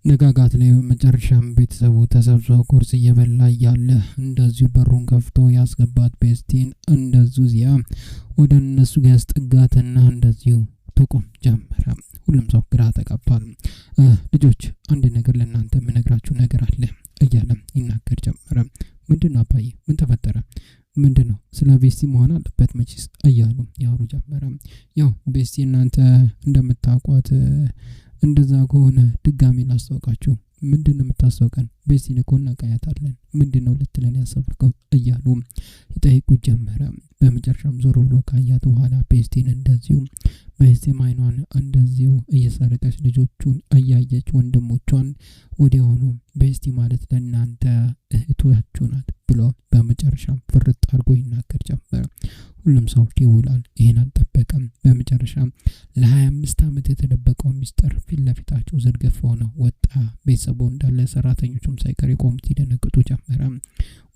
ንጋጋት ላይ መጨረሻም ቤተሰቡ ተሰብስበው ቁርስ እየበላ እያለ እንደዚሁ በሩን ከፍቶ ያስገባት ቤስቲን እንደዚሁ ዚያ ወደ እነሱ ያስጠጋትና እንደዚሁ ተቆም ጀመረ። ሁሉም ሰው ግራ ተጋባል። ልጆች አንድ ነገር ለእናንተ የምነግራችሁ ነገር አለ እያለ ይናገር ጀመረ። ምንድነው አባዬ? ምን ተፈጠረ? ምንድነው? ስለ ቤስቲ መሆን አለበት መቼስ እያሉ ያወሩ ጀመረ። ያው ቤስቲ እናንተ እንደምታውቋት እንደዛ ከሆነ ድጋሚ ላስተዋውቃችሁ። ምንድነው የምታስተዋውቀን? ቤስቲን እኮ እናውቃታለን። ምንድነው ልትለን ያሰብከው? እያሉ ይጠይቁት ጀመረ። በመጨረሻም ዞር ብሎ ካያት በኋላ ቤስቲን እንደዚሁ በስቲም አይኗን እንደዚሁ እየሰረቀች ልጆቹን እያየች ወንድሞቿን ወዲያውኑ ቤስቲ ማለት ለእናንተ እህቶቻችሁ ናት ብሎ በመጨረሻም ፍርጥ አድርጎ ይናገር ጀመረ። ሁሉም ሰው ይውላል። ይሄን አልጠበቀም። በመጨረሻም ለ25 ዓመት የተደበቀው ሚስጥር ፊት ለፊታቸው ዘርግፎ ነው ወጣ። ቤተሰቡ እንዳለ ሰራተኞቹም ሳይቀር የቆሙት ይደነግጡ ጀመረ።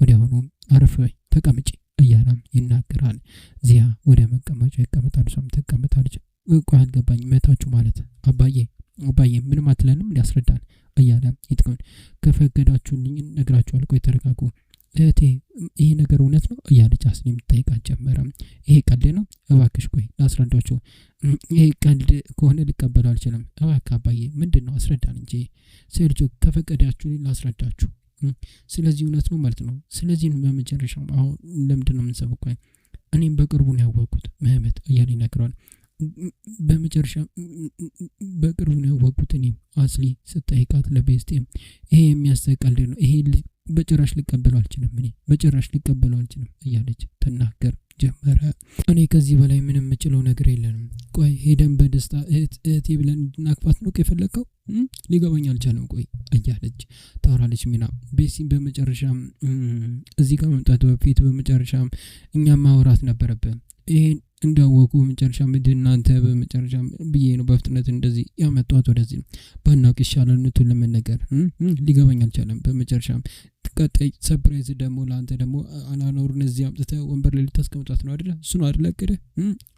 ወዲያውኑ አረፍ በይ ተቀመጪ እያለም ይናገራል። ዚያ ወደ መቀመጫው ይቀመጣል። እሷም ትቀመጣለች። እኮ አልገባኝ መታችሁ ማለት አባዬ ምንም አትለንም ሊያስረዳን እያለ ይጥቁን ከፈቀዳችሁልኝ ነግራችኋል። ቆይ ተረጋጉ እህቴ፣ ይሄ ነገር እውነት ነው እያለች አስሊም ጠይቃት ጀመረ። ይሄ ቀልድ ነው? እባክሽ ቆይ ላስረዳችሁ። ይሄ ቀልድ ከሆነ ልቀበለው አልችልም። እባክህ አባዬ ምንድነው አስረዳን እንጂ። ሰርጆ ከፈቀዳችሁልኝ ላስረዳችሁ። ስለዚህ እውነት ነው ማለት ነው። ስለዚህ በመጨረሻው አሁን ለምንድነው የምንሰበው? እኔም በቅርቡ ነው ያወቅኩት መህመት እያለ ይነግራል። በመጨረሻ በቅርቡ ነው ያወቅኩት እኔም አስሊ ስጠይቃት ለቤስቲ ይሄ የሚያስተቀልድ ነው። ይሄ በጭራሽ ልቀበለው አልችልም እያለች ተናገር ጀመረ። እኔ ከዚህ በላይ ምንም የምችለው ነገር የለንም። ቆይ ሄደን በደስታ እህቴ ብለን እንድናቅፋት ነው የፈለከው? ሊገባኝ አልቻለም። ቆይ እያለች ታወራለች ሚና። ቤስቲ በመጨረሻም እዚህ ጋር መምጣቱ በፊት በመጨረሻም እኛም ማውራት ነበረብን። ይሄን እንዳወቁ በመጨረሻ እናንተ በመጨረሻ ብዬ ነው በፍጥነት እንደዚህ ያመጣሁት ወደዚህ። ባናውቅ ይሻላል እንትን ለመነገር ሊገባኝ አልቻለም። በመጨረሻም ቀጣይ ሰርፕራይዝ ደግሞ ለአንተ ደግሞ አናኖርን እዚህ አምጥተህ ወንበር ላይ ልታስቀምጣት ነው አይደል? እሱ ነው አይደል እቅድህ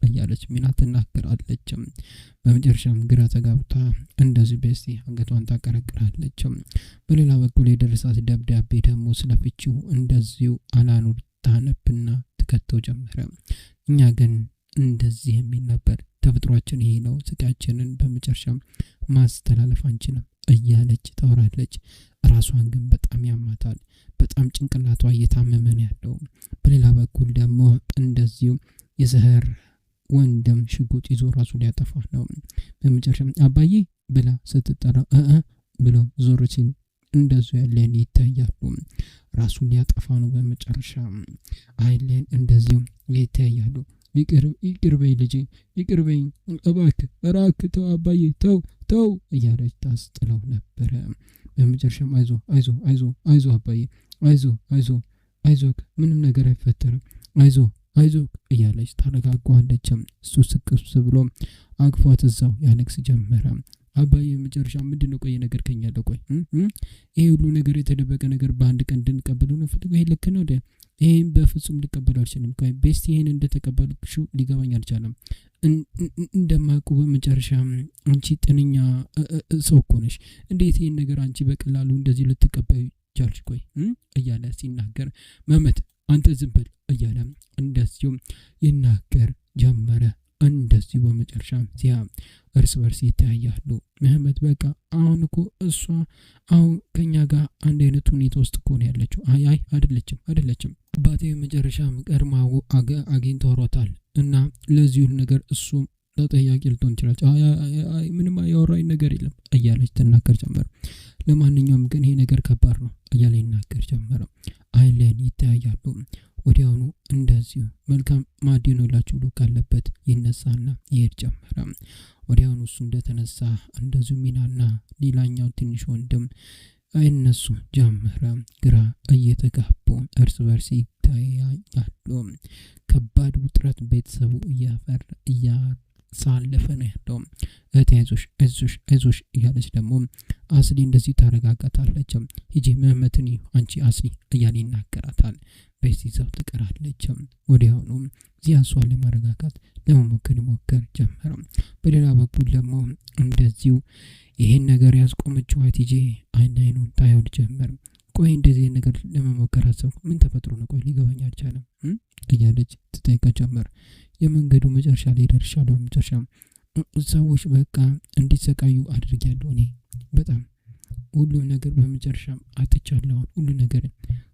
እያለች ሚና ትናገራለች። በመጨረሻም ግራ ተጋብታ እንደዚህ ቤስቲ አንገቷን ታቀረቅራለች። በሌላ በኩል የደረሳት ደብዳቤ ደግሞ ስለፍቺው እንደዚሁ አናኖር ታነብና ትከተው ጀመረ። እኛ ግን እንደዚህ የሚል ነበር ተፈጥሯችን ይሄ ነው፣ ስቃያችንን በመጨረሻም ማስተላለፍ አንችልም እያለች ታወራለች። ራሷን ግን በጣም ያማታል። በጣም ጭንቅላቷ እየታመመ ነው ያለው። በሌላ በኩል ደግሞ እንደዚሁ የዘህር ወንድም ሽጉጥ ይዞ ራሱ ሊያጠፋ ነው። በመጨረሻም አባዬ ብላ ስትጠራ ብሎ ዞር ሲል እንደዚሁ ያለን ይታያሉ። ራሱን ሊያጠፋ ነው። በመጨረሻ አይለን እንደዚሁ ይታያሉ። ይቅርበይ ልጄ ይቅርበይ እባክህ ተው አባዬ ተው እያለች ታስጥለው ነበረ። በመጨረሻም አይዞ አባዬ አይዞ ምንም ነገር አይፈጠርም አይዞ እያለች ታረጋጋዋለች። እሱ ስቅስ ብሎ አቅፏት እዛው ያለቅስ ጀመረ። አባዬ መጨረሻ ምንድነው ቆይ ነገር ከኛለ ቆይ ይሄ ሁሉ ነገር የተደበቀ ነገር በአንድ ቀን እንድንቀበለው ነው ፈልገው? ይሄ ልክ ነው? ይሄን በፍጹም ልቀበለው አልችልም። ቆይ ቤስቲ ይሄን እንደተቀበልሽው ሊገባኝ አልቻለም። እንደማቁ በመጨረሻ አንቺ ጤነኛ ሰው እኮ ነሽ። እንዴት ይሄን ነገር አንቺ በቀላሉ እንደዚህ ልትቀበዩ ቻልሽ? ቆይ እያለ ሲናገር መመት አንተ ዝም በል እያለ እንደዚሁ ይናገር ጀመረ። እንደዚህ በመጨረሻ ዚያ እርስ በርስ ይተያያሉ። መህመት በቃ አሁን እኮ እሷ አሁን ከኛ ጋር አንድ አይነት ሁኔታ ውስጥ እኮ ነው ያለችው። አይ አይደለችም አባቴ መጨረሻም ቀርማው አግኝቷታል እና ለዚህ ሁሉ ነገር እሱ ተጠያቂ ልትሆን ይችላል። አይ ምንም ያወራኝ ነገር የለም እያለች ትናገር ጀመረ። ለማንኛውም ግን ይሄ ነገር ከባድ ነው እያለ ይናገር ጀመረ። አይለን ይተያያሉ። ወዲያውኑ እንደዚሁ መልካም ማዲኖላችሁ ብሎ ካለበት ይነሳና ይሄድ ጀመረ። ወዲያውኑ እሱ እንደተነሳ እንደዚሁ ሚናና ሌላኛው ትንሽ ወንድም አይነሱ ጀመረ። ግራ እየተጋቡ እርስ በርስ ይታያያሉ። ከባድ ውጥረት ቤተሰቡ እያሳለፈ ነው ያለው። እህቴ አይዞሽ እያለች ደግሞ አስሊ እንደዚህ ታረጋጋታለች። ሂጂ መህመትን አንቺ አስሊ እያለ ይናገራታል። ቤስቲ ዘው ትቀራለች። ወዲያውኑ ዚያሷን ለማረጋጋት ለመሞከር ጀመረ። በሌላ በኩል ደግሞ እንደዚሁ ይሄን ነገር ያስቆመችው ሀቲጄ አይኑን ታየው ጀመር። ቆይ እንደዚህ ነገር ለመሞከር አሰብኩ፣ ምን ተፈጥሮ ነው? ቆይ ሊገባኝ አልቻለም እያለች ትጠይቀው ጀመር። የመንገዱ መጨረሻ ላይ ደርሻለሁ። መጨረሻ ሰዎች በቃ እንዲሰቃዩ አድርጊያለሁ። እኔ በጣም ሁሉም ነገር በመጨረሻም አጥቻለሁ።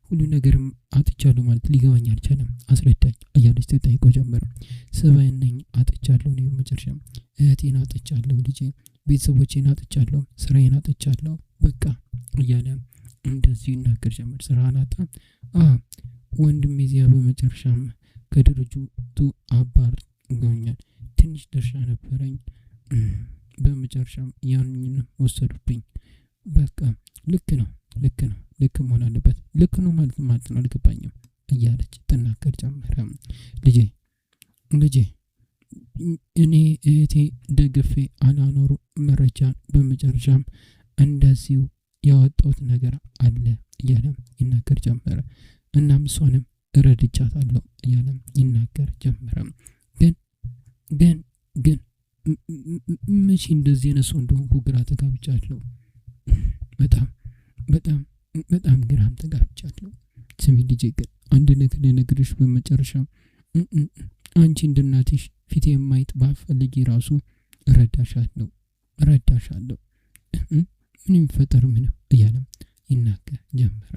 ሁሉ ነገርም አጥቻለሁ ማለት ሊገባኝ አልቻለም። አስረዳኝ እያለች ትጠይቀው ጀመር። ሰባይነኝ አጥቻለሁ። እኔ በመጨረሻም እህቴን አጥቻለሁ፣ ልጄ ቤተሰቦቼን አጥቻለሁ፣ ስራዬን አጥቻለሁ በቃ እያለ እንደዚህ ይናገር ጀመር። ስራህን አጣ? ወንድሜ እዚያ በመጨረሻም ከድርጅቱ አባረውኛል። ትንሽ ድርሻ ነበረኝ፣ በመጨረሻም ያንን ወሰዱብኝ። በቃ ልክ ነው መሆን አለበት። ልክ ነው ማለት ነው አልገባኝም እያለች ትናገር ጀመረ። ልጄ እኔ እህቴ ደግፌ አላኖሩ መረጃን በመጨረሻም እንደዚሁ ያወጣሁት ነገር አለ እያለም ይናገር ጀመረ። እናም እሷንም ረድቻታለሁ እያለም ይናገር ጀመረ። ግን መቼ እንደዚህ ነሱ እንደሆንኩ ግራ ተጋብቻለሁ። በጣም ግራም ተጋብቻለሁ። ስሚ ልጄ፣ ግን አንድ ነገር ልነግርሽ በመጨረሻ አንቺ እንደናትሽ ፊቴ የማይጥ ባፈልጊ ራሱ እረዳሻለሁ ምን የሚፈጠር ምንም እያለም ይናገር ጀመረ።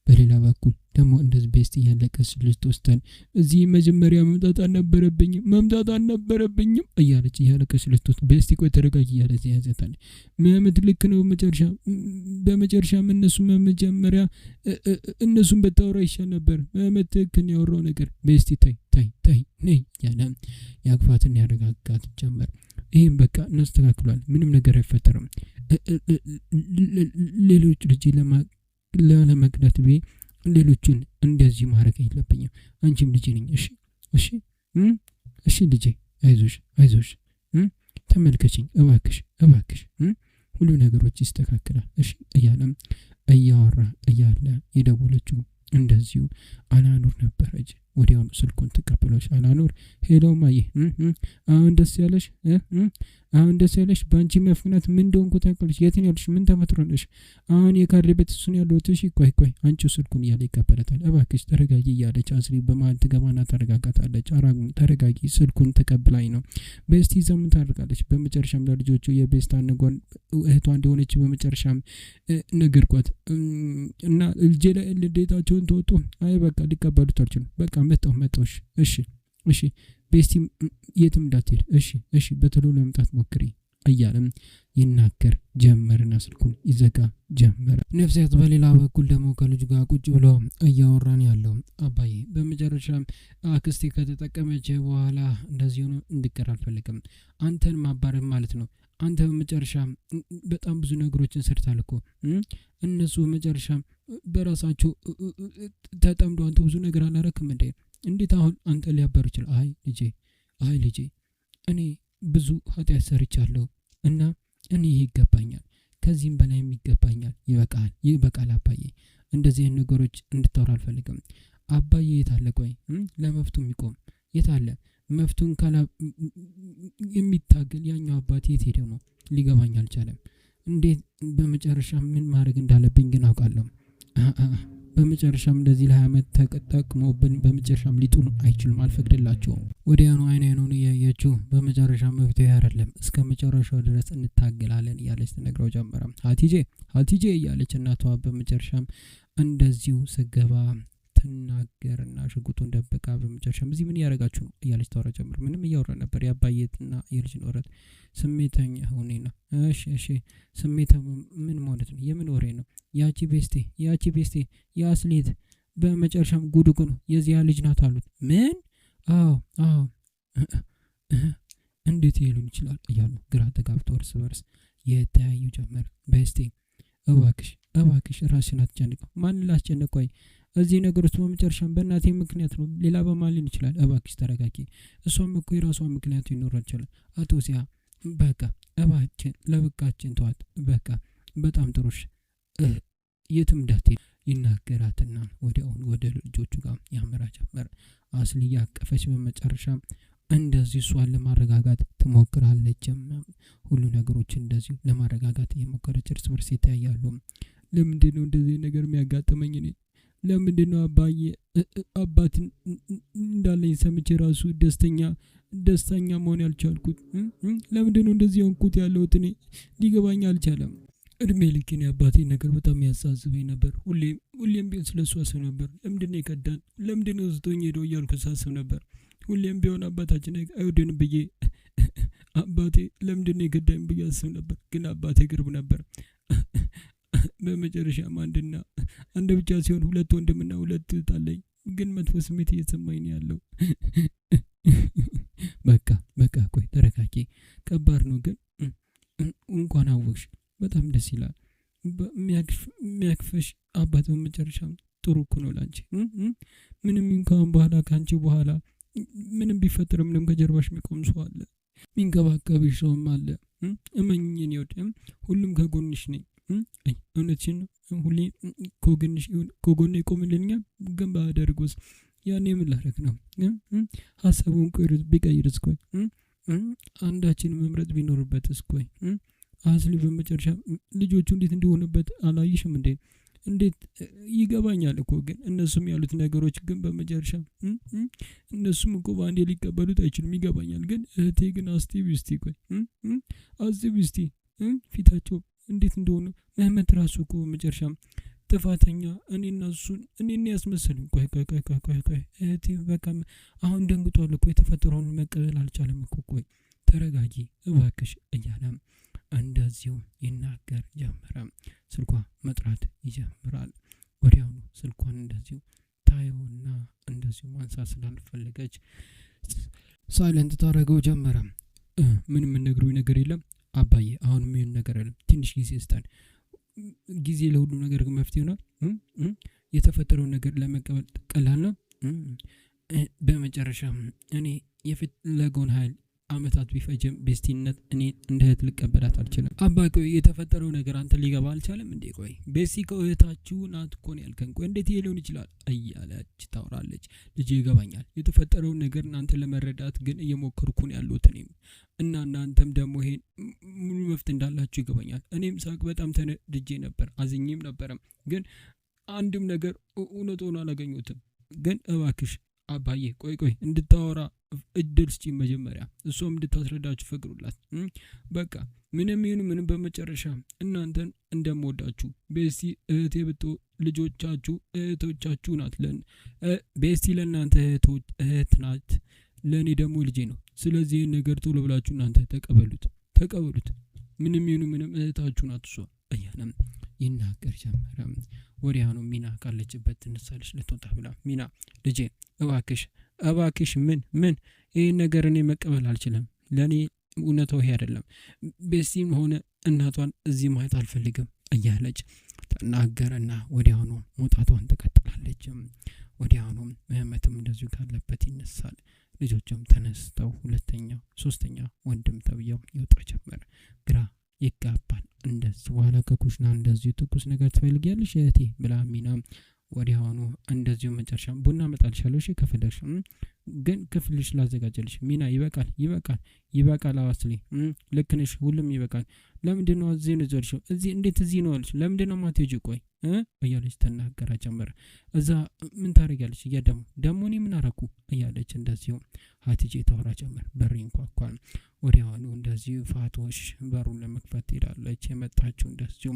በሌላ በኩል ደግሞ እንደዚህ ቤስት እያለቀች ልትወስደን እዚህ መጀመሪያ መምጣት አልነበረብኝም እያለች እያለቀች ልትወስድ ቤስቲ ቆይ ተረጋጊ እያለች ያዘታል። መምት ልክ ነው። በመጨረሻም መጀመሪያ እነሱን በታወራ ይሻል ነበር። መምት ትክክል ያወራው ነገር ቤስቲ ታይ ነይ እያለ ያቅፋትን ያረጋጋት ጀመር። ይህም በቃ እናስተካክሏል፣ ምንም ነገር አይፈጠርም። ሌሎች ልጅ ለመቅዳት ሌሎችን እንደዚህ ማድረግ የለብኝም። አንቺም ልጅ ነኝ። እሺ ልጄ፣ አይዞሽ ተመልከችኝ እባክሽ ሁሉ ነገሮች ይስተካከላል እሺ እያለም እያወራ እያለ የደወለችው እንደዚሁ አላኑር ነበረች። ወዲያውኑ ስልኩን ተቀበለች። አላኑር ሄሎ ማዬ፣ አሁን ደስ ያለሽ በአንቺ መፍናት ምን እንደሆንኩ ታውቂያለሽ? የት ነው ያለሽ? ምን ተፈጥሮልሽ? አሁን የካድሬ ቤት እሱን ያለሁት። እሺ ቆይ አንቺው ስልኩን እያለ ይቀበላታል። እባክሽ ተረጋጊ እያለች አስሪ በመሀል ትገባና ታረጋጋታለች። ተረጋጊ፣ ስልኩን ተቀብላኝ ነው። ቤስቲ ይዛ ምን ታደርጋለች? በመጨረሻም ለልጆቹ የቤስት አንጓን እህቷ እንደሆነች በመጨረሻም ነገርኳት እና ልጄ ላይ ልዴታቸውን ተወጡ። አይ በቃ ሊቀበሉት አልችሉም። በቃ መጣሁ። እሺ ቤስቲ የትም እንዳትሄድ እሺ በቶሎ ለመምጣት ሞክሪ እያለም ይናገር ጀመርና ስልኩን ይዘጋ ጀመረ። ነፍሴት በሌላ በኩል ደግሞ ከልጁ ጋር ቁጭ ብሎ እያወራን ያለው አባዬ በመጨረሻም አክስቴ ከተጠቀመች በኋላ እንደዚህ ሆኖ እንድቀር አልፈልግም። አንተን ማባረር ማለት ነው። አንተ በመጨረሻም በጣም ብዙ ነገሮችን ሰርታል እኮ እነሱ በመጨረሻም በራሳቸው ተጠምዶ አንተ ብዙ ነገር አላረክም እንዴ? እንዴት አሁን አንተ ሊያባር ይችላል? አይ ልጄ እኔ ብዙ ኃጢአት ሰርቻለሁ እና እኔ ይገባኛል፣ ከዚህም በላይም ይገባኛል። ይበቃል አባዬ፣ እንደዚህ አይነት ነገሮች እንድታወራ አልፈልግም። አባዬ የት አለ? ቆይ ለመፍቱ የሚቆም የት አለ? መፍቱን ካላ የሚታገል ያኛው አባቴ የት ሄደው ነው? ሊገባኝ አልቻለም። እንዴት በመጨረሻ ምን ማድረግ እንዳለብኝ ግን አውቃለሁ። በመጨረሻም እንደዚህ ለ20 ዓመት ተጠቅመውብን በመጨረሻም ሊጡን አይችሉም፣ አልፈቅድላቸውም። ወዲያውኑ አይኑን እያየችው በመጨረሻም መፍትሄ አይደለም እስከ መጨረሻው ድረስ እንታገላለን እያለች ትነግረው ጀመረ። ሀቲጄ እያለች እናቷ በመጨረሻም እንደዚሁ ስገባ ትናገርና ሽጉጡን ደብቃ በመጨረሻም እዚህ ምን ያደርጋችሁ ነው እያለች ታወራ ጀመር። ምንም እያወራ ነበር የአባየትና የልጅን ወረት ስሜተኛ ሆኔና እሺ ስሜታ ምን ማለት ነው? የምን ወሬ ነው? ያቺ ቤስቴ የአስሌት በመጨረሻም ጉድጉ ነው የዚያ ልጅ ናት አሉት። ምን? አዎ እንዴት ይሉን ይችላል እያሉ ግራ ተጋብተው እርስ በርስ የተያዩ ጀመር። ቤስቴ እባክሽ ራስሽን አትጨንቀው። ማንን ላስጨንቀው? እዚህ ነገር ውስጥ በመጨረሻም በእናቴ ምክንያት ነው፣ ሌላ በማልን ይችላል። እባክሽ ተረጋጊ። እሷም እኮ የራሷ ምክንያቱ ይኖራል ይችላል። አቶ ሲያ በቃ እባክሽን ለብቃችን ተዋት። በቃ በጣም ጥሩሽ የትም እንዳትሄድ ይናገራትና ወዲያውኑ ወደ ልጆቹ ጋር ያመራ ጀመር። አስሊ ያቀፈች በመጨረሻ እንደዚህ እሷን ለማረጋጋት ትሞክራለች። ሁሉ ነገሮች እንደዚሁ ለማረጋጋት እየሞከረች እርስ በርስ ይተያያሉ። ለምንድነው እንደዚህ ነገር የሚያጋጥመኝ? እኔ ለምንድነው አባት እንዳለኝ ሰምቼ ራሱ ደስተኛ መሆን ያልቻልኩት? ለምንድነው እንደዚህ ሆንኩት ያለሁት? እኔ ሊገባኝ አልቻለም። እድሜ ልኬን የአባቴ ነገር በጣም ያሳስበኝ ነበር። ሁሌም ቢሆን ስለሱ አስብ ነበር። ለምንድነው የከዳን? ለምንድነው ዝቶኝ ሄደው እያልኩ ሳስብ ነበር። ሁሌም ቢሆን አባታችን አይወደንም ብዬ አባቴ ለምንድነው የከዳኝ ብዬ አስብ ነበር። ግን አባቴ ቅርብ ነበር። በመጨረሻም አንድ ብቻ ሲሆን ሁለት ወንድምና ሁለት እህት አለኝ። ግን መጥፎ ስሜት እየተሰማኝ ነው ያለው። በቃ ቆይ ተረጋጊ። ከባድ ነው ግን እንኳን አወቅሽ በጣም ደስ ይላል። የሚያክፈሽ አባት በመጨረሻም ጥሩ እኮ ነው ላንቺ። ምንም እንኳን በኋላ ካንቺ በኋላ ምንም ቢፈጠር ምንም ከጀርባሽ የሚቆም ሰው አለ፣ የሚንከባከብሽ ሰውም አለ። እመኝኝ ይወድ ሁሉም ከጎንሽ ነኝ። እውነትሽን ነው። ሁሌ ከጎኔ ይቆምልኛል። ግን ባደርጎስ ያኔ ምን ላደርግ ነው? ሀሳቡን ቢቀይርስ? ቆይ አንዳችን መምረጥ ቢኖርበትስ? ቆይ አስሊ በመጨረሻ ልጆቹ እንዴት እንደሆነበት አላየሽም እንዴ? እንዴት ይገባኛል እኮ ግን እነሱም ያሉት ነገሮች ግን በመጨረሻ እነሱም እኮ በአንዴ ሊቀበሉት አይችልም። ይገባኛል ግን እህቴ ግን አስቲቪ እስቲ ቆይ አስቲቪ እስቲ ፊታቸው እንዴት እንደሆነ መህመት ራሱ እኮ በመጨረሻ ጥፋተኛ እኔና እሱን እኔን ያስመሰሉኝ። ቆይ እህቴ በቃ አሁን ደንግጧል እኮ የተፈጠረውን መቀበል አልቻለም እኮ። ቆይ ተረጋጊ እባክሽ እያለም እንደዚሁ ይናገር ጀመረ። ስልኳ መጥራት ይጀምራል። ወዲያውኑ ስልኳን እንደዚሁ ታየውና እንደዚሁ ማንሳት ስላልፈለገች ሳይለንት ታደርገው ጀመረ። ምንም ነግሩኝ ነገር የለም አባዬ፣ አሁን ምን ነገር አይደለም፣ ትንሽ ጊዜ ስጠን። ጊዜ ለሁሉ ነገር መፍትሄ ነው። የተፈጠረውን ነገር ለመቀበል ቀላል ነው። በመጨረሻ እኔ የፈለገውን ኃይል አመታት ቢፈጀም ቤስቲነት እኔ እንደ እህት ልቀበላት አልችልም። አባዬ የተፈጠረው ነገር አንተ ሊገባ አልቻለም እንዴ? ቆይ ቤስቲ ከእህታችሁ ናት እኮ ነው ያልከን። ቆይ እንዴት ሊሆን ይችላል እያለች ታወራለች። ልጅ ይገባኛል የተፈጠረውን ነገር እናንተ ለመረዳት ግን እየሞከርኩ ነው ያለሁት እኔም እና እናንተም ደግሞ ይሄን ሙሉ መፍትሄ እንዳላችሁ ይገባኛል። እኔም ሳቅ በጣም ተነድጄ ነበር፣ አዝኜም ነበረም። ግን አንድም ነገር እውነት ሆኖ አላገኘሁትም። ግን እባክሽ አባዬ ቆይ እንድታወራ እድል ስጪኝ መጀመሪያ፣ እሷም እንድታስረዳችሁ ፈቅዱላት። በቃ ምንም ይሁን ምንም በመጨረሻ እናንተን እንደምወዳችሁ ቤስቲ እህቴ ልጆቻችሁ እህቶቻችሁ ናት። ቤስቲ ለእናንተ እህት ናት፣ ለእኔ ደግሞ ልጄ ነው። ስለዚህ ነገር ቶሎ ብላችሁ እናንተ ተቀበሉት። ምንም ይሁን ምንም እህታችሁ ናት እሷ እያለም ይናገር ጀመረ። ወዲያውኑ ሚና ካለችበት ትነሳለች ልትወጣ ብላ፣ ሚና ልጄ እባክሽ ምን ይህን ነገር እኔ መቀበል አልችልም። ለእኔ እውነታው ይሄ አይደለም። ቤስቲም ሆነ እናቷን እዚህ ማየት አልፈልግም እያለች ተናገረና ወዲያውኑ መውጣቷን ትቀጥላለች። ወዲያውኑ መህመትም እንደዚሁ ካለበት ይነሳል። ልጆችም ተነስተው ሁለተኛው ሶስተኛ ወንድም ተብየው ይወጣ ጀመረ። ግራ ይጋባል። እንደዚህ በኋላ ከኩሽና እንደዚሁ ትኩስ ነገር ትፈልጊያለሽ እህቴ ብላ ሚና ወዲያውኑ እንደዚሁ መጨረሻ ቡና መጣልሻለሁ እሺ ከፈለግሽ፣ ግን ክፍልሽ ላዘጋጀልሽ። ሚና ይበቃል አዋስሊ ልክ ነሽ፣ ሁሉም ይበቃል። ለምንድነው እዚህ ነው ዘርሽው? እዚህ እንዴት እዚህ ነው አለሽ? ለምንድነው ማትሄጂ? ቆይ እያለች ተናገራ ጀመረ። እዛ ምን ታደርጊያለሽ? ደግሞ እኔ ምን አደረኩ እያለች እንደዚሁ ሀቲጄ ታወራ ጀመር። በር ይንኳኳል። ወዲያውኑ እንደዚሁ ፋቶሽ በሩን ለመክፈት ትሄዳለች። የመጣችው እንደዚሁ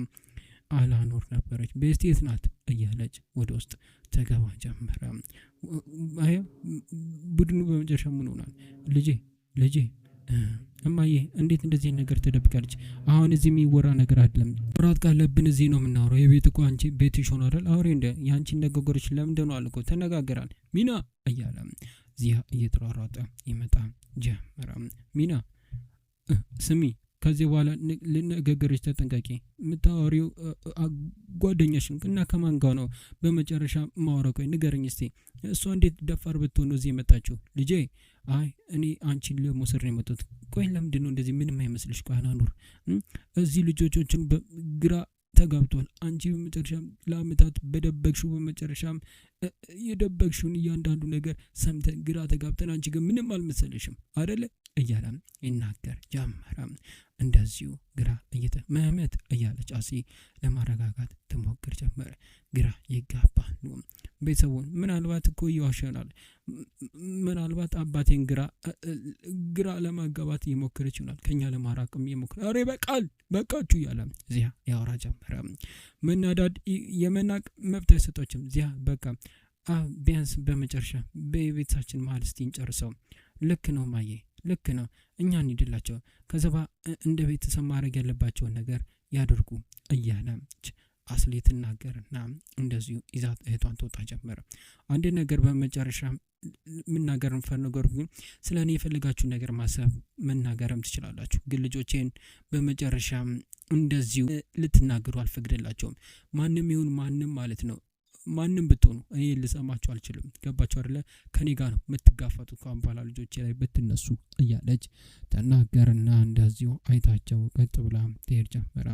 አላኖር ነበረች። ቤስቴት ናት እያለች ወደ ውስጥ ተገባ ጀመረ። ቡድኑ በመጨረሻ ምን ሆናል? ልጄ እማዬ እንዴት እንደዚህ ነገር ትደብቃለች? አሁን እዚህ የሚወራ ነገር አይደለም። ፍራት ካለብን እዚህ ነው የምናወራው። የቤት እኮ አንቺ ቤትሽ ሆኖ አይደል? አውሬ እንደ ያንቺን ነገሮች ለምንድን ነው አልኩ ተነጋገራል። ሚና እያለ ዚያ እየተሯሯጠ ይመጣ ጀመረ። ሚና ስሚ፣ ከዚህ በኋላ ልነገርሽ ተጠንቀቂ። የምታወሪው ጓደኛሽን እና ከማን ጋር ነው በመጨረሻ ማወራው? ቆይ ንገረኝ እስቲ። እሷ እንዴት ደፋር ብትሆን ነው እዚህ የመጣችው? ልጄ አይ እኔ አንቺን ለመውሰድ ነው የመጣሁት። ቆይ ለምንድን ነው እንደዚህ? ምንም አይመስልሽ? ቆይ አናኑር እዚህ ልጆችን በግራ ተጋብቷል። አንቺ በመጨረሻም ለአመታት በመጨረሻም የደበቅሽውን እያንዳንዱ ነገር ሰምተን ግራ ተጋብተን አንቺ ግን ምንም አልመሰለሽም አይደለ እያለ ይናገር ጀመረ። እንደዚሁ ግራ መህመት እያለች አሲ ለማረጋጋት ትሞክር ጀመረ። ግራ ይጋባሉ ቤተሰቡን። ምናልባት እኮ ይዋሸናል፣ ምናልባት አባቴን ግራ ለማጋባት እየሞከረች ይሆናል፣ ከኛ ለማራቅም እየሞከረ አሬ በቃችሁ እያለ ዚያ ያወራ ጀመረ። መናዳድ የመናቅ መብት አይሰጣችም። ዚያ በቃ ቢያንስ በመጨረሻ በቤታችን መሀል እስቲ እንጨርሰው። ልክ ነው ማዬ፣ ልክ ነው፣ እኛ እንሂድላቸው፣ ከዘባ እንደ ቤተሰብ ማድረግ ያለባቸውን ነገር ያደርጉ እያለች አስሊ ትናገርና እንደዚሁ ይዛት እህቷን ትወጣ ጀመረ። አንድ ነገር በመጨረሻ መናገር እንፈልገው ግን ስለኔ የፈለጋችሁ ነገር ማሰብ መናገርም ትችላላችሁ፣ ግን ልጆቼን በመጨረሻ እንደዚሁ ልትናገሩ አልፈቅድላቸውም። ማንም ይሁን ማንም ማለት ነው፣ ማንም ብትሆኑ እኔ ልሰማችሁ አልችልም። ገባችሁ አይደለ? ከኔ ጋር ነው የምትጋፈጡ ከአምባላ ልጆቼ ላይ ብትነሱ እያለች ተናገርና እንደዚሁ አይታቸው ቀጥ ብላ ትሄድ ጀመረ።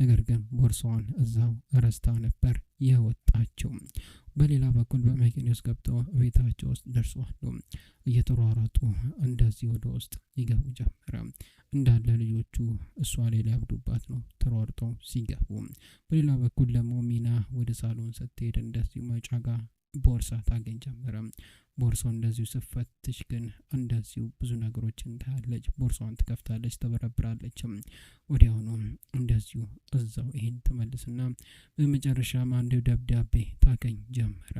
ነገር ግን ቦርሳዋን እዛው ረስታ ነበር የወጣቸው። በሌላ በኩል በመኪና ውስጥ ገብተው ቤታቸው ውስጥ ደርሰዋል። እየተሯሯጡ እንደዚህ ወደ ውስጥ ይገቡ ጀመረ። እንዳለ ልጆቹ እሷ ላይ ሊያብዱባት ነው ተሯርጠው ሲገቡ። በሌላ በኩል ደግሞ ሚና ወደ ሳሎን ስትሄድ እንደዚህ መውጫ ጋር ቦርሳ ታገኝ ጀመረ። ቦርሳው እንደዚሁ ስፈትሽ ግን እንደዚሁ ብዙ ነገሮችን ታያለች። ቦርሳዋን ትከፍታለች፣ ተበረብራለች። ወዲያውኑ እንደዚሁ እዛው ይሄን ተመልስና በመጨረሻም አንድ ደብዳቤ ታገኝ ጀመረ።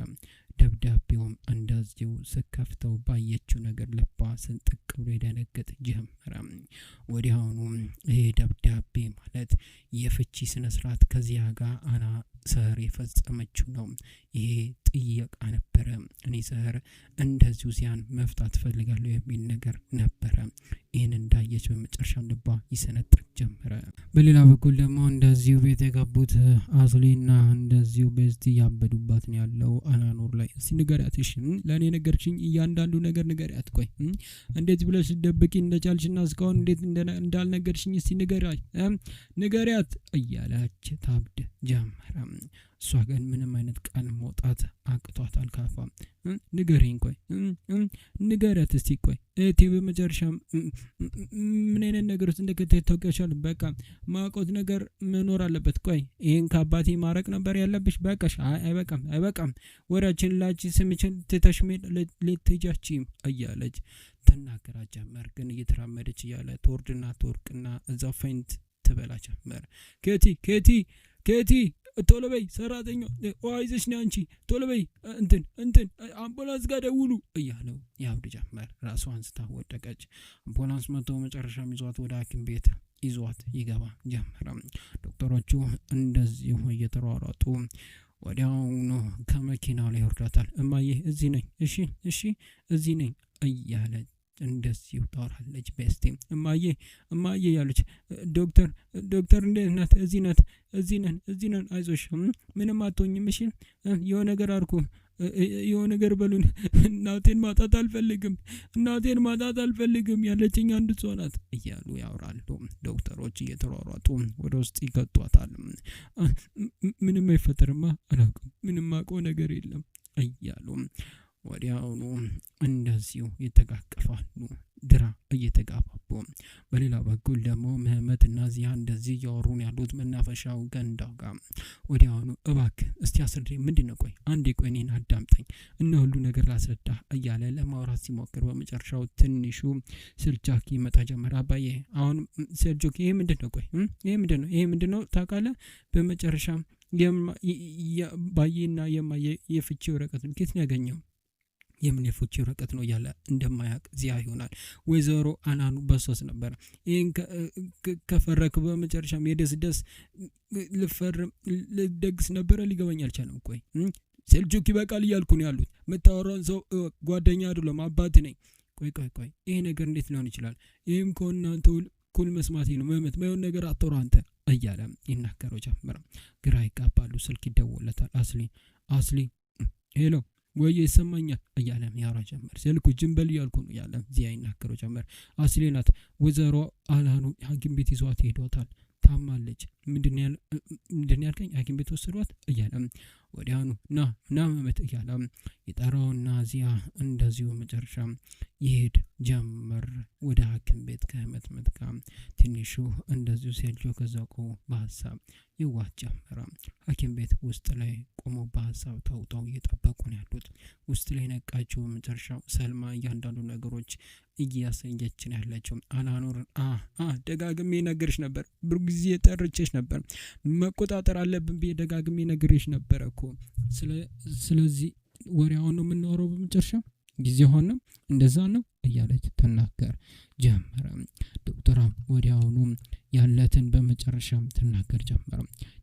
ደብዳቤውም እንደዚሁ ስከፍተው ባየችው ነገር ልቧ ስንጥቅ ብሎ የደነገጥ ጀመረ። ወዲያውኑ ይሄ ደብዳቤ ማለት የፍቺ ስነስርዓት ከዚያ ጋር አና ሰር የፈጸመችው ነው። ይሄ ጥያቄ ነበረ። እኔ ሰር እንደዚሁ ሲያን መፍታት ፈልጋለሁ የሚል ነገር ነበረ። ይህን እንዳየች በመጨረሻም ልቧ ይሰነጥቅ ጀመረ። በሌላ በኩል ደግሞ እንደዚሁ ቤት የገቡት አስሊና እንደዚሁ በዚህ ያበዱባት ነው ያለው አናኖር ላይ። እስቲ ንገሪያት፣ እሺ ለኔ ነገርሽኝ እያንዳንዱ ነገር ንገሪያት። ቆይ እንዴት ብለሽ ደብቂ እንደቻልሽና እስካሁን እንዴት እንዳልነገርሽኝ እስቲ ንገሪያት እያለች ታብድ ጀመረ። እሷ ግን ምንም አይነት ቃል መውጣት አቅቷታል ካፏ። ንገሪኝ፣ ቆይ ንገሪያት እስቲ፣ ቆይ እቴ በመጨረሻ ምን አይነት ነገር ውስጥ እንደከተተ ታውቂያለሽ? በቃ ማቆት ነገር መኖር አለበት። ቆይ ይሄን ከአባቴ ማረቅ ነበር ያለብሽ። በቃሽ፣ አይበቃም ወራችን ላቺ ስምችን ተተሽሜል ለተጃቺ እያለች ተናገራ ጀመር። ግን እየተራመደች እያለ ተወርቅና እዛው ፋይንት ትበላ ጀመር። ኬቲ ቶሎ በይ ሰራተኛው ዋይዘሽ ነው አንቺ ቶሎ በይ እንትን አምቡላንስ ጋር ደውሉ እያለው ያብድ ጀመር። ራሷን አንስታ ወደቀች። አምቡላንስ መጥቶ መጨረሻም ይዟት ወደ ሐኪም ቤት ይዟት ይገባ ጀመረ። ዶክተሮቹ እንደዚሁ እየተሯሯጡ ወዲያውኑ ከመኪናው ላይ ወርዳታል። እማዬ እዚህ ነኝ፣ እሺ እዚህ ነኝ እያለች እንደዚሁ ታወራለች። በስቴ እማዬ ያለች ዶክተር እንዴት ናት? እዚህ ነን አይዞሽ ምንም አትሆኝም፣ እሺ የሆነ ነገር አርኩ፣ የሆነ ነገር በሉን፣ እናቴን ማጣት አልፈልግም ያለችኝ አንድ ሰው ናት እያሉ ያወራሉ። ዶክተሮች እየተሯሯጡ ወደ ውስጥ ይከቷታል። ምንም አይፈጠርማ፣ አላውቅም፣ ምንም አውቀው ነገር የለም እያሉ ወዲያውኑ እንደዚሁ ይተቃቀፋሉ፣ ድራ እየተጋባቡ። በሌላ በኩል ደግሞ መህመትና ዚያ እንደዚህ እያወሩን ያሉት መናፈሻው ገንዳው ጋር። ወዲያውኑ እባክህ እስቲ አስረዳኝ፣ ምንድነው? ቆይ አንዴ ቆይ እኔን አዳምጠኝ እና ሁሉ ነገር ላስረዳ እያለ ለማውራት ሲሞክር በመጨረሻው ትንሹ ስልቻኪ መጣ ጀመረ። አባዬ አሁን ሰርጆክ ይሄ ምንድነው? ቆይ ይሄ ምንድነው ታውቃለህ? በመጨረሻ ባዬና የማየ የፍቺ ወረቀት ነው ከየት ነው ያገኘው? የምን የፍቺ ወረቀት ነው እያለ እንደማያውቅ ዚያ ይሆናል። ወይዘሮ አናኑ በሶስ ነበር ይሄን ከፈረክ በመጨረሻም የደስ ልፈርም ልደግስ ነበር፣ ሊገባኝ አልቻለም። ቆይ ሴልጁክ ይበቃል እያልኩ ነው ያሉት። መታወራውን ሰው ጓደኛ አይደለም አባት ነኝ። ቆይ ይሄ ነገር እንዴት ሊሆን ይችላል? ይሄም ከእናንተ ኩል መስማቴ ነው። መህመት ማይሆን ነገር አትወራ አንተ እያለ ይናገረው ጀመረ። ግራ ይጋባሉ። ስልክ ይደወለታል። አስሊ ሄሎ ወይ ይሰማኛል እያለ ያወራ ጀመር። ስልኩ ጅምበል እያልኩ ነው ያለ ዚያ ይናገረው ጀመር። አስሊ ናት ወይዘሮ አላኑ ሐኪም ቤት ይዟት ሄዶታል። ታማለች። ምንድን ያልከኝ? ሐኪም ቤት ወሰዷት እያለ ወዲያውኑ ና መመት እያለ የጠራውና ዚያ እንደዚሁ መጨረሻ ይሄድ ጀመር ወደ ሐኪም ቤት ከህመት ጋር። ትንሹ እንደዚሁ ሴልጆ ከዛቆ በሀሳብ ይዋጥ ጀመረ። ሐኪም ቤት ውስጥ ላይ ቆሞ በሀሳብ ተውጠው እየጠበቁ ነው ያሉት። ውስጥ ላይ ነቃችው መጨረሻው ሰልማ እያንዳንዱ ነገሮች እያሳየች ነው ያለችው። አላኖርን ደጋግሜ ነገርሽ ነበር፣ ብሩ ጊዜ ጠርቼሽ ነበር፣ መቆጣጠር አለብን ብዬ ደጋግሜ ነገርሽ ነበር እኮ። ስለዚህ ወሬውን ነው የምናወራው። በመጨረሻ ጊዜ ሆነ እንደዛ ነው እያለች ተናገር ጀመረ። ዶክተሯ ወዲያውኑ ያለትን በመጨረሻም ተናገር ጀመረ።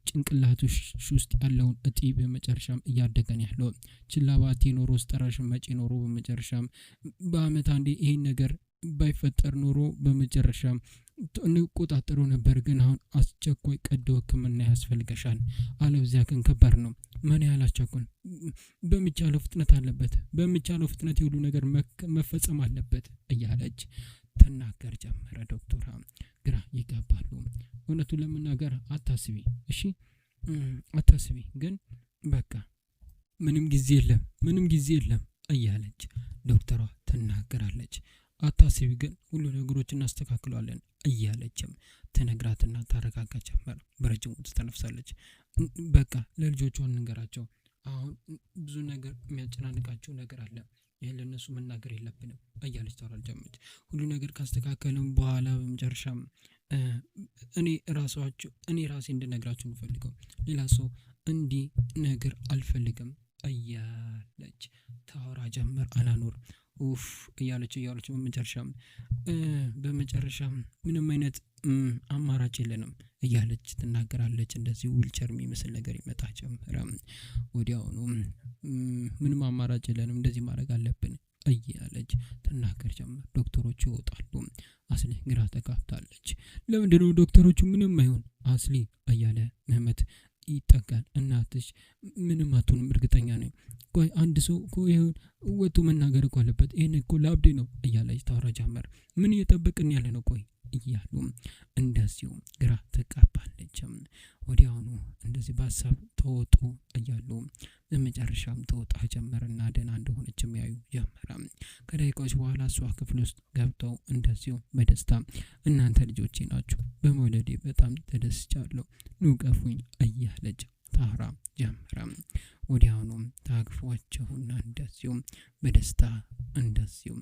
ጭንቅላትሽ ውስጥ ያለውን እጢ በመጨረሻም እያደገን ያለው ችላባቲ ኖሮ ስጠራሽ መጪ ኖሮ በመጨረሻም በአመት አንዴ ይሄን ነገር ባይፈጠር ኖሮ በመጨረሻም እንቆጣጠሩ ነበር። ግን አሁን አስቸኳይ ቀዶ ሕክምና ያስፈልገሻል። አለበዚያ ግን ከባድ ነው። ምን ያላቸኩን በሚቻለው ፍጥነት አለበት። በሚቻለው ፍጥነት ሁሉ ነገር መፈጸም አለበት እያለች ተናገር ጀመረ። ዶክተሯ ግራ ይገባሉ። እውነቱን ለመናገር አታስቢ፣ እሺ አታስቢ፣ ግን በቃ ምንም ጊዜ የለም እያለች ዶክተሯ ትናገራለች። አታስቢ፣ ግን ሁሉ ነገሮችን እናስተካክለዋለን እያለችም ተነግራትና ታረጋጋ ጀመር። በረጅሙ ትተነፍሳለች። በቃ ለልጆቿ እንንገራቸው። አሁን ብዙ ነገር የሚያጨናንቃቸው ነገር አለ። ይሄን ለነሱ መናገር የለብንም እያለች ታወራል ጀመረች። ሁሉ ነገር ካስተካከለም በኋላ በመጨረሻም እኔ ራሴ እንድነግራችሁ የምፈልገው ሌላ ሰው እንዲህ ነገር አልፈልግም እያለች ታወራ ጀመር። አላኖር እያለች በመጨረሻም ምንም አይነት አማራጭ የለንም እያለች ትናገራለች። እንደዚህ ዊልቸር የሚመስል ነገር ይመጣ ጀመረ። ወዲያውኑ ምንም አማራጭ የለንም፣ እንደዚህ ማድረግ አለብን እያለች ትናገር ጀመር። ዶክተሮቹ ይወጣሉ። አስሊ ግራ ተጋብታለች። ለምንድነው ዶክተሮቹ ምንም አይሆን አስሊ እያለ መህመት ይጠጋል። እናትሽ ምንም አትሆንም እርግጠኛ ነኝ። ቆይ አንድ ሰው እኮ ይሁን ወጡ መናገር እኮ አለበት። ይሄን እኮ ላብዴ ነው እያለች ታወራ ጀመር። ምን እየጠበቅን ያለ ነው? ቆይ እያሉ እንደዚሁ ግራ ተጋባለች። ወዲያውኑ እንደዚህ በሀሳብ ተወጡ እያሉ በመጨረሻም ተወጣ ጀመርና ደህና እንደሆነችም ያዩ ጀመረ። ከደቂቃዎች በኋላ እሷ ክፍል ውስጥ ገብተው እንደዚሁ በደስታ እናንተ ልጆቼ ናችሁ፣ በመውለዴ በጣም ተደስቻለሁ፣ ኑ ቀፉኝ እያለች ታወራ ጀመረ። ወዲያውኑ ታቅፏቸውና እንደዚሁ በደስታ እንደዚሁ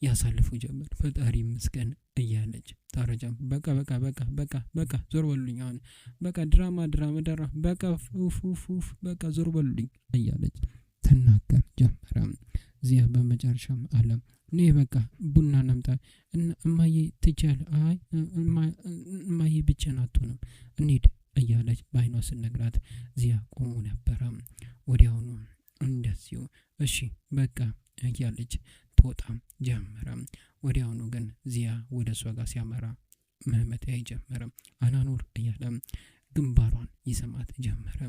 ያሳልፉ ጀመር። ፈጣሪ ይመስገን እያለች ታረጃም በቃ ዞር በሉልኝ፣ አሁን በቃ ድራማ በቃ በቃ ዞር በሉልኝ እያለች ተናገር ጀመረ። እዚያ በመጨረሻም አለም እኔ በቃ ቡና ነምጣ እማዬ ትቻል፣ አይ እማዬ ብቻ አትሆንም እንሂድ እያለች በአይኗ ስነግራት ዚያ ቆሞ ነበረ። ወዲያውኑ እንደዚሁ እሺ በቃ እያለች ትወጣ ጀመረ። ወዲያውኑ ግን ዚያ ወደ እሷ ጋር ሲያመራ መህመት ያይ ጀመረ። አናኑር እያለ ግንባሯን ይሰማት ጀመረ።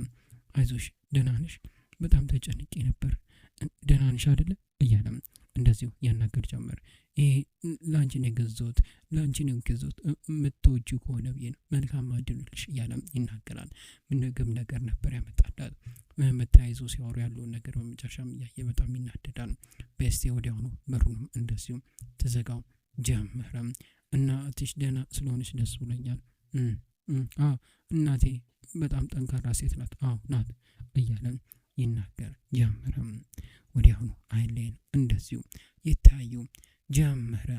አይዞሽ ደህና ነሽ? በጣም ተጨንቄ ነበር፣ ደህና ነሽ አይደለ እያለ እንደዚሁ ያናገር ጀመር። ይሄ ላንቺ ነው የገዛሁት የምትወጂው ከሆነ ብዬ ነው፣ መልካም አድርልሽ እያለ ይናገራል። ምንግም ነገር ነበር ያመጣላት። መታይዞ ሲያወሩ ያለውን ነገር በመጨረሻም እያየ በጣም ይናደዳል። በስቴ ወዲያውኑ በሩንም እንደዚሁ ተዘጋው ጀመረ። እናትሽ ደህና ስለሆነች ደስ ብሎኛል። እናቴ በጣም ጠንካራ ሴት ናት፣ ናት እያለ ይናገር ጀመረ። ወዲያውኑ አይሌን እንደዚሁ ይታዩ ጀመረ።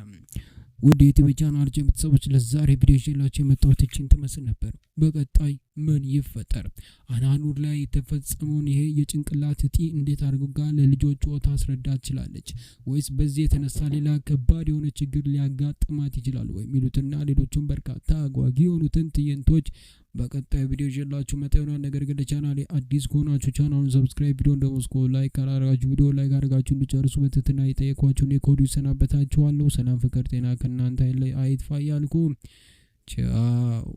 ወደ ዩቲዩብ ቻናል ቤተሰቦች ለዛሬ ቪዲዮ ይዤላችሁ የመጣሁት እቺን ትመስል ነበር። በቀጣይ ምን ይፈጠር? አናኑር ላይ የተፈጸመውን ይሄ የጭንቅላት እጢ እንዴት አድርጋ ለልጆቿ ታስረዳት ትችላለች? ወይስ በዚህ የተነሳ ሌላ ከባድ የሆነ ችግር ሊያጋጥማት ይችላል ወይ? የሚሉትና ሌሎችም በርካታ አጓጊ የሆኑትን ትዕይንቶች በቀጣይ ቪዲዮ ይዤላችሁ መጣሁ። ነገር ግን ለቻናሌ አዲስ ከሆናችሁ ቻናሉን ሰብስክራይብ፣ ቪዲዮን ደግሞ ላይክ ካላደረጋችሁ ቪዲዮ ላይክ አድርጋችሁ እንድጨርሱ በትህትና እየጠየኳችሁ ከወዲሁ ሰናበታችኋለሁ። ሰላም ፍቅር ጤና ከእናንተ ላይ አይጥፋ እያልኩ ቻው።